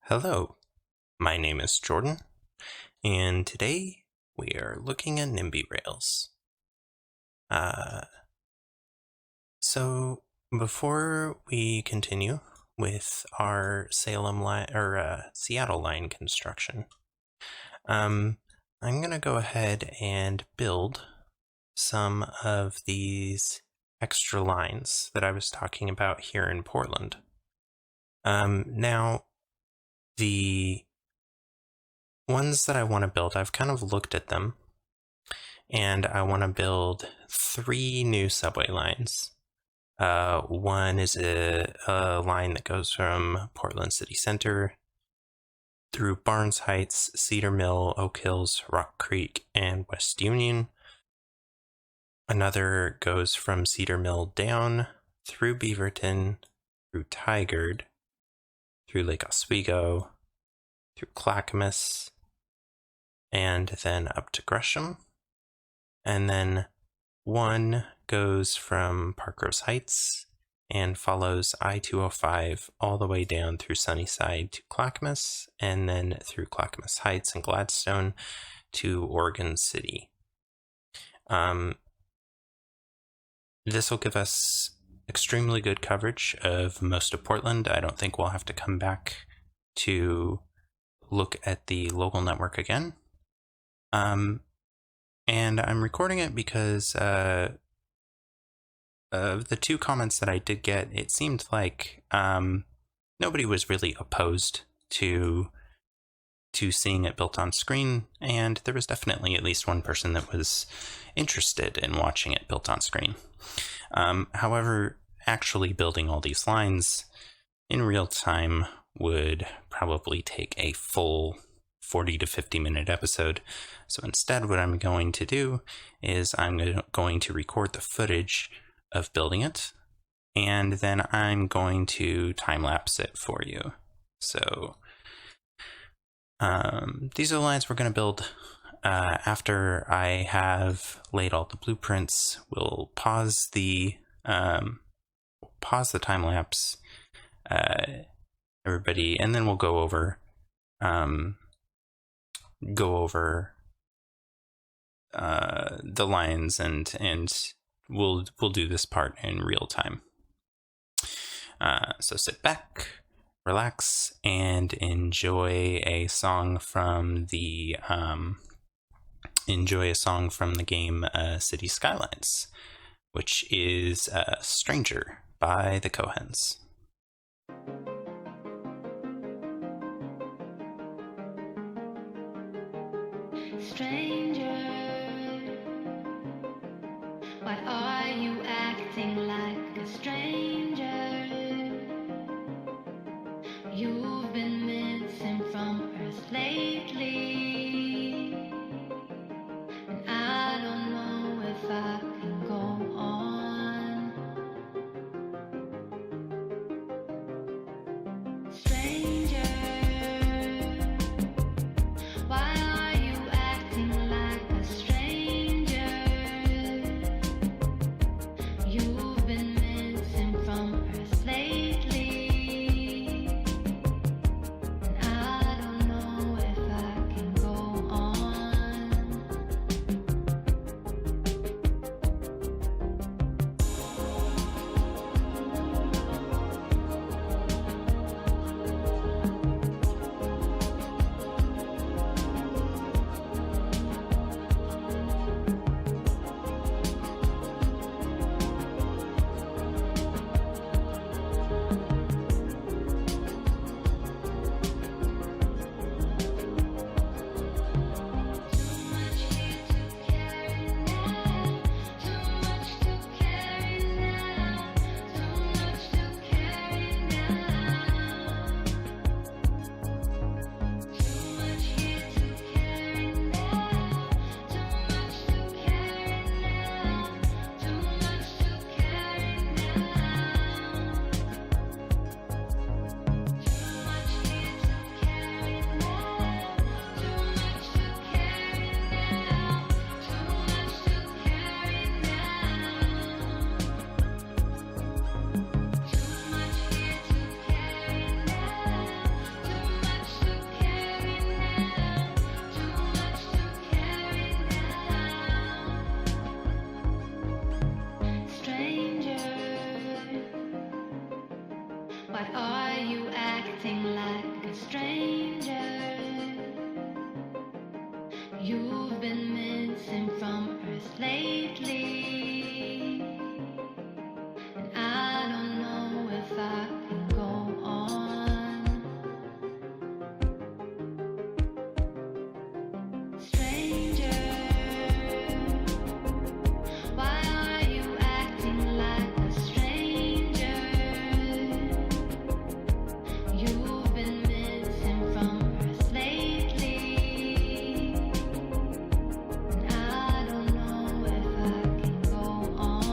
Hello, my name is Jordan, and today we are looking at NIMBY Rails. So before we continue with our Seattle line construction, I'm gonna go ahead and build some of these extra lines that I was talking about here in Portland. Now, the ones that I want to build, I've kind of looked at them, and I want to build 3 new subway lines. One is a line that goes from Portland City Center through Barnes Heights, Cedar Mill, Oak Hills, Rock Creek, and West Union. Another goes from Cedar Mill down through Beaverton, through Tigard, through Lake Oswego, through Clackamas, and then up to Gresham. And then one goes from Park Rose Heights and follows I-205 all the way down through Sunnyside to Clackamas, and then through Clackamas Heights and Gladstone to Oregon City. This will give us extremely good coverage of most of Portland. I don't think we'll have to come back to look at the local network again. And I'm recording it because of the 2 comments that I did get, it seemed like nobody was really opposed to seeing it built on screen, and there was definitely at least one person that was interested in watching it built on screen. However, actually building all these lines in real time would probably take a full 40 to 50 minute episode. So instead, what I'm going to do is I'm going to record the footage of building it, and then I'm going to time-lapse it for you. So these are the lines we're going to build. After I have laid all the blueprints, we'll pause the time-lapse, everybody, and then we'll go over the lines, and we'll do this part in real time. So sit back, relax, and enjoy a song from the game City Skylines, which is Stranger by the Cohens. Stranger, why are you acting like a stranger? You've been missing from Earth lately, and I don't know if I can go on. Stranger, why are you acting like a stranger? You've been missing from Earth lately, and I don't know if I can go on. Why are you acting like a stranger? You've been missing from Earth lately, and I don't know if I can go on. Stranger, why are you acting like a stranger? You've been missing from Earth lately, and I don't know if I can go on.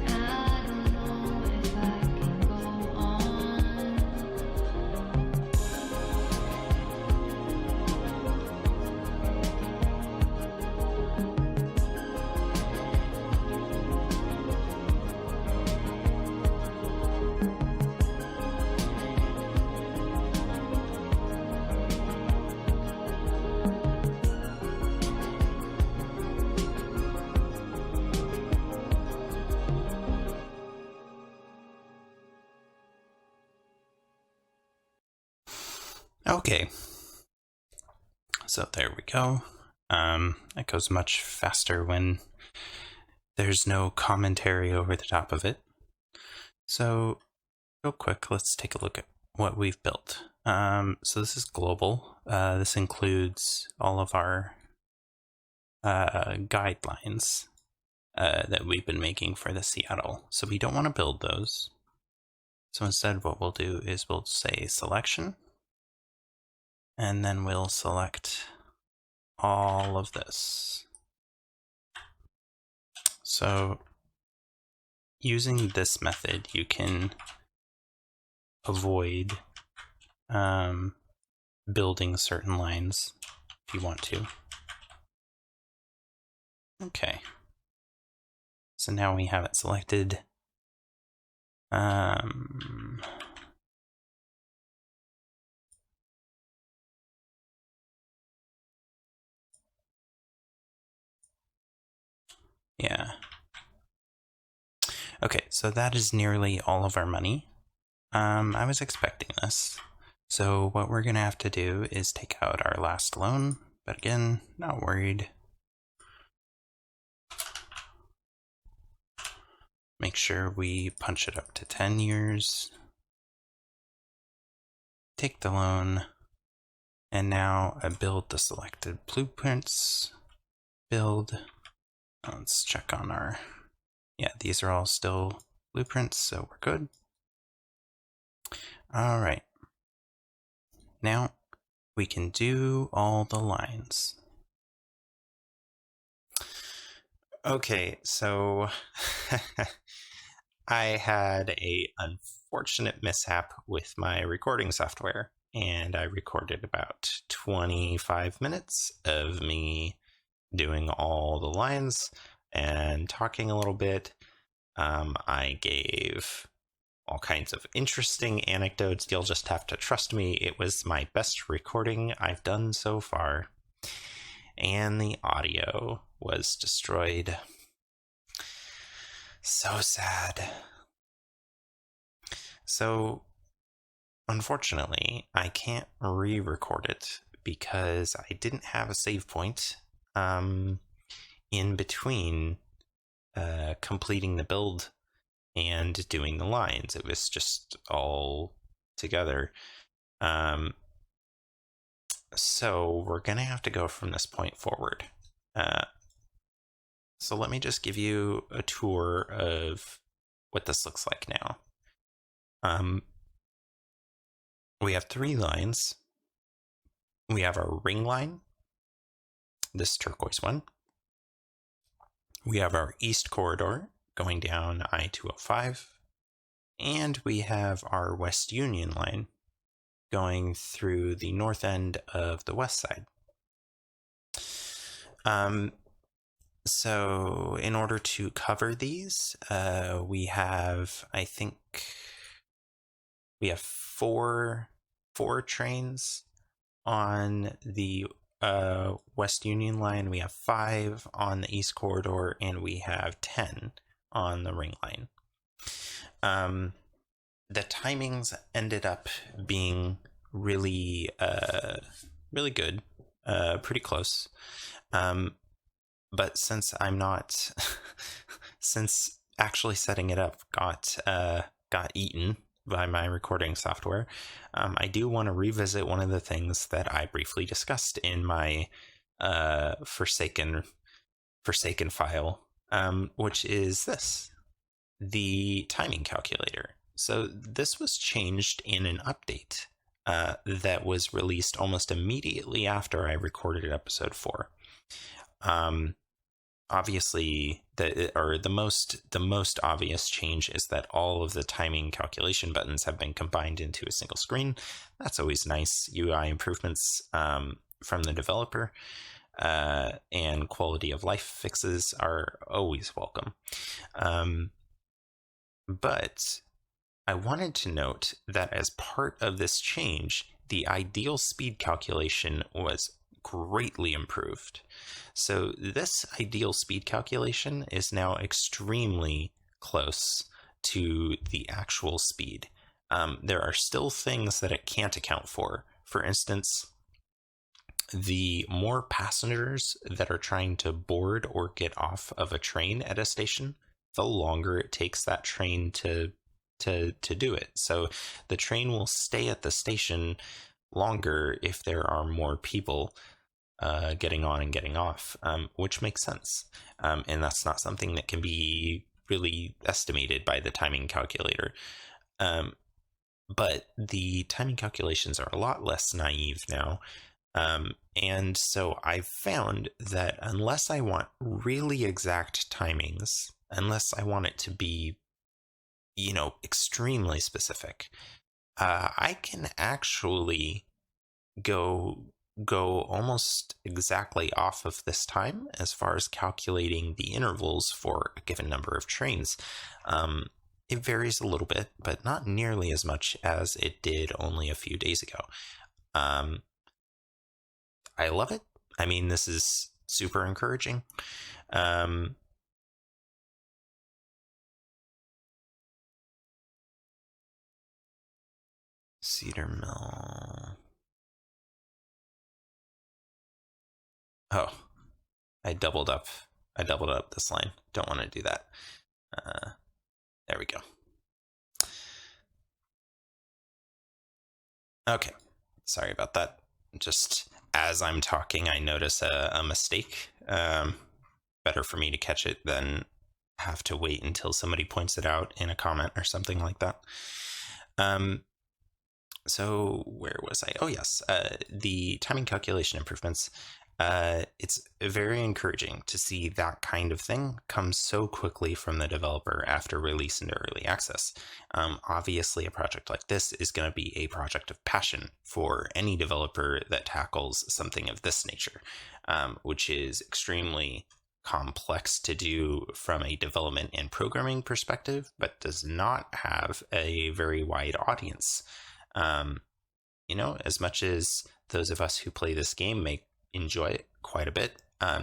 I don't know if I can go on. Okay, so there we go. It goes much faster when there's no commentary over the top of it. So real quick, let's take a look at what we've built. So this is global. This includes all of our guidelines that we've been making for the Seattle. So we don't want to build those. So instead what we'll do is we'll say selection, and then we'll select all of this. So using this method, you can avoid building certain lines if you want to. Okay. So now we have it selected. Yeah. Okay, so that is nearly all of our money. I was expecting this. So what we're gonna have to do is take out our last loan, but again, not worried. Make sure we punch it up to 10 years. Take the loan, and now build the selected blueprints. Build. Let's check on our, yeah, these are all still blueprints, so we're good. All right. Now we can do all the lines. Okay, so I had a unfortunate mishap with my recording software, and I recorded about 25 minutes of me doing all the lines and talking a little bit. I gave all kinds of interesting anecdotes. You'll just have to trust me. It was my best recording I've done so far. And the audio was destroyed. So sad. So, unfortunately, I can't re-record it because I didn't have a save point in between completing the build and doing the lines. It was just all together. So we're gonna have to go from this point forward. So let me just give you a tour of what this looks like now. We have 3 lines. We have our ring line, this turquoise one. We have our east corridor going down I-205, and we have our West Union line going through the north end of the west side. Um, so in order to cover these, we have, I think, we have four trains on the West Union Line. We have 5 on the East Corridor, and we have 10 on the Ring Line. The timings ended up being really, really good, pretty close. But since I'm not, since actually setting it up got eaten by my recording software, I do want to revisit one of the things that I briefly discussed in my Forsaken file, which is the timing calculator. So this was changed in an update that was released almost immediately after I recorded episode 4. Obviously, the most obvious change is that all of the timing calculation buttons have been combined into a single screen. That's always nice. UI improvements from the developer and quality of life fixes are always welcome. But I wanted to note that as part of this change, the ideal speed calculation was greatly improved. So this ideal speed calculation is now extremely close to the actual speed. There are still things that it can't account for. For instance, the more passengers that are trying to board or get off of a train at a station, the longer it takes that train to do it. So the train will stay at the station longer if there are more people getting on and getting off, which makes sense. And that's not something that can be really estimated by the timing calculator. But the timing calculations are a lot less naive now. And so I've found that unless I want really exact timings, unless I want it to be, extremely specific, I can actually go almost exactly off of this time as far as calculating the intervals for a given number of trains. It varies a little bit, but not nearly as much as it did only a few days ago. I love it. I mean, this is super encouraging. Cedar Mill. Oh, I doubled up this line. Don't want to do that. There we go. Okay, sorry about that. Just as I'm talking, I notice a mistake. Better for me to catch it than have to wait until somebody points it out in a comment or something like that. So where was I? Oh yes, the timing calculation improvements. It's very encouraging to see that kind of thing come so quickly from the developer after release into early access. Obviously, a project like this is going to be a project of passion for any developer that tackles something of this nature, which is extremely complex to do from a development and programming perspective, but does not have a very wide audience. As much as those of us who play this game may enjoy it quite a bit,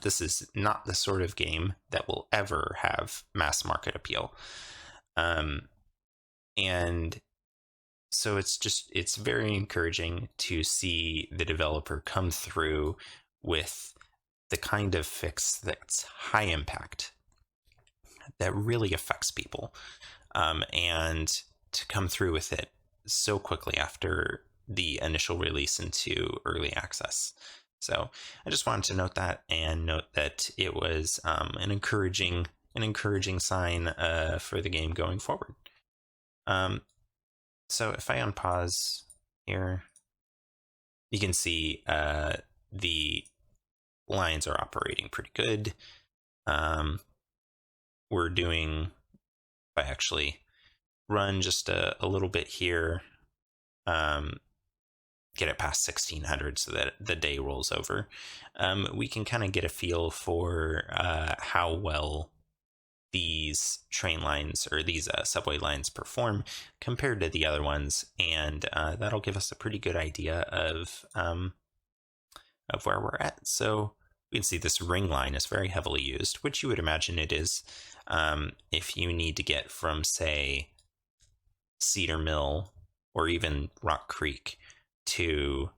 this is not the sort of game that will ever have mass market appeal. And so it's very encouraging to see the developer come through with the kind of fix that's high impact, that really affects people, and to come through with it so quickly after the initial release into early access. So I just wanted to note that, and note that it was an encouraging sign for the game going forward. So if I unpause here, you can see the lines are operating pretty good. We're doing, if I actually run just a little bit here, get it past 1600 so that the day rolls over, we can kind of get a feel for how well these train lines or these subway lines perform compared to the other ones, and that'll give us a pretty good idea of where we're at. So we can see this ring line is very heavily used, which you would imagine it is. If you need to get from, say, Cedar Mill or even Rock Creek to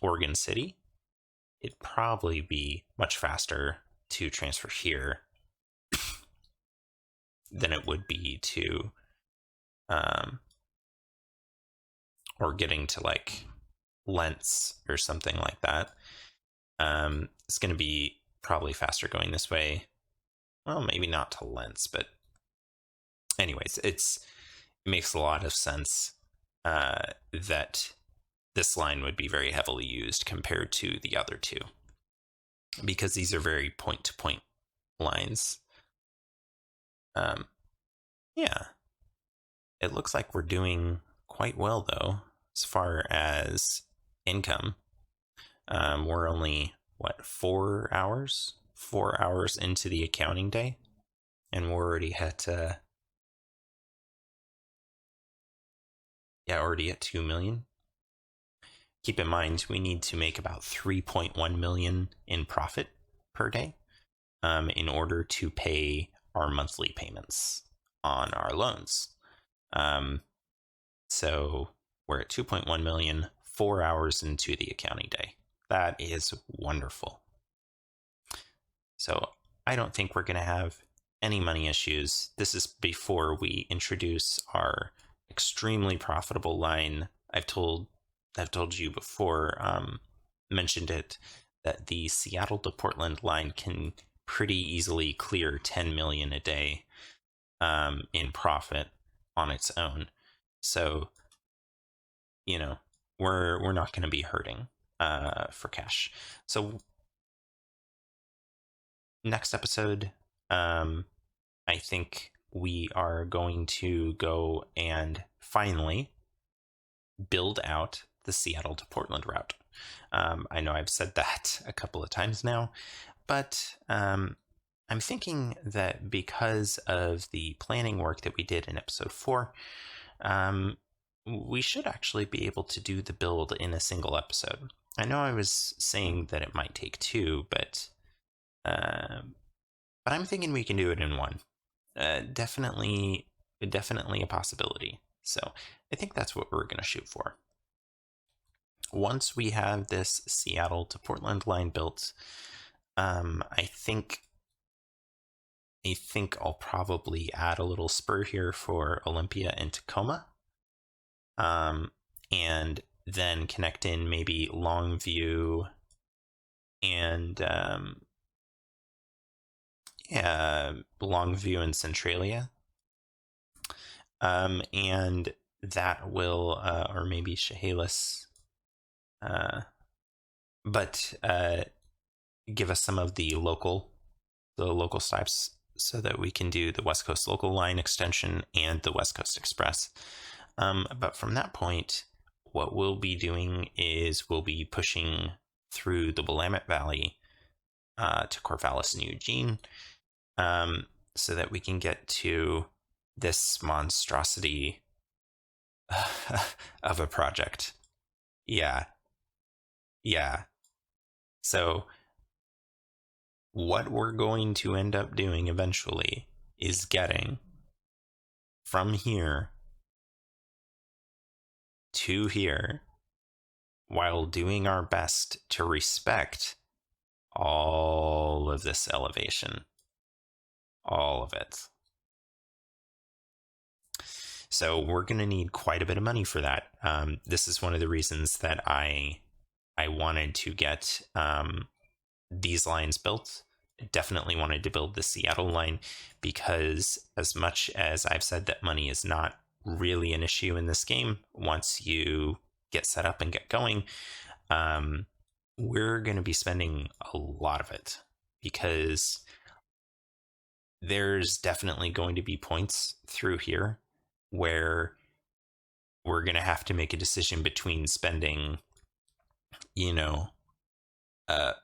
Oregon City, it'd probably be much faster to transfer here than it would be to or getting to like Lentz or something like that. It's going to be probably faster going this way. Well, maybe not to Lentz, but anyways, it makes a lot of sense that this line would be very heavily used compared to the other two, because these are very point-to-point lines. Yeah, it looks like we're doing quite well, though, as far as income. We're only, 4 hours? 4 hours into the accounting day, and we're already at, already at 2 million. Keep in mind, we need to make about 3.1 million in profit per day in order to pay our monthly payments on our loans. So we're at 2.1 million, 4 hours into the accounting day. That is wonderful. So I don't think we're going to have any money issues. This is before we introduce our extremely profitable line. I've told you before, mentioned it, that the Seattle to Portland line can pretty easily clear 10 million a day in profit on its own. So, we're not going to be hurting for cash. So next episode, I think we are going to go and finally build out the Seattle to Portland route. I know I've said that a couple of times now, but I'm thinking that because of the planning work that we did in episode 4, we should actually be able to do the build in a single episode. I know I was saying that it might take 2, but I'm thinking we can do it in 1. Definitely a possibility. So I think that's what we're going to shoot for. Once we have this Seattle to Portland line built, I think I'll probably add a little spur here for Olympia and Tacoma, and then connect in maybe Longview and Longview and Centralia, and that will, or maybe Chehalis, but give us some of the local stops so that we can do the West Coast Local Line extension and the West Coast Express. But from that point, what we'll be doing is we'll be pushing through the Willamette Valley to Corvallis and Eugene, so that we can get to this monstrosity of a project. Yeah. So what we're going to end up doing eventually is getting from here to here while doing our best to respect all of this elevation. All of it. So we're going to need quite a bit of money for that. This is one of the reasons that I wanted to get these lines built. I definitely wanted to build the Seattle line, because as much as I've said that money is not really an issue in this game, once you get set up and get going, we're going to be spending a lot of it, because there's definitely going to be points through here where we're going to have to make a decision between spending,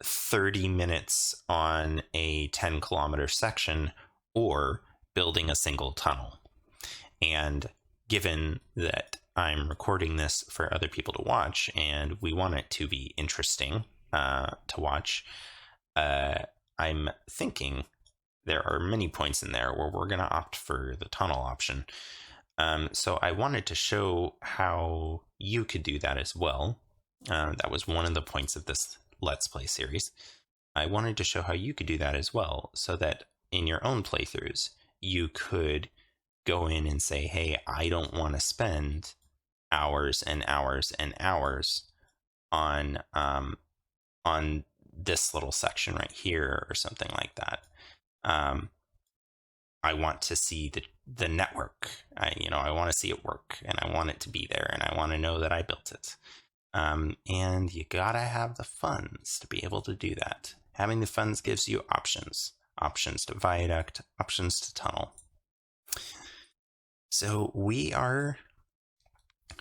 30 minutes on a 10-kilometer section or building a single tunnel. And given that I'm recording this for other people to watch and we want it to be interesting to watch, I'm thinking there are many points in there where we're going to opt for the tunnel option. So I wanted to show how you could do that as well. That was one of the points of this Let's Play series. I wanted to show how you could do that as well, so that in your own playthroughs, you could go in and say, hey, I don't want to spend hours and hours and hours on this little section right here or something like that. I want to see the network. I want to see it work, and I want it to be there, and I want to know that I built it. And you gotta have the funds to be able to do that. Having the funds gives you options to viaduct, options to tunnel. So we are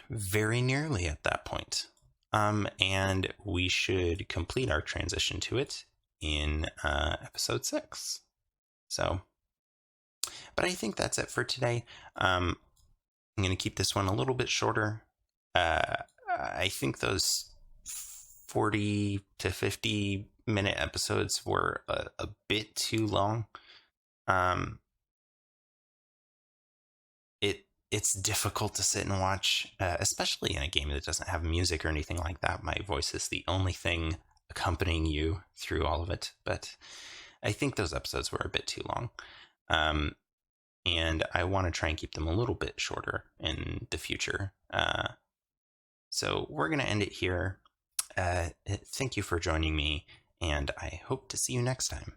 very nearly at that point. And we should complete our transition to it in episode 6. So, but I think that's it for today. I'm going to keep this one a little bit shorter. I think those 40 to 50 minute episodes were a bit too long. It's difficult to sit and watch, especially in a game that doesn't have music or anything like that. My voice is the only thing accompanying you through all of it. But I think those episodes were a bit too long. And I want to try and keep them a little bit shorter in the future. So we're going to end it here. Thank you for joining me, and I hope to see you next time.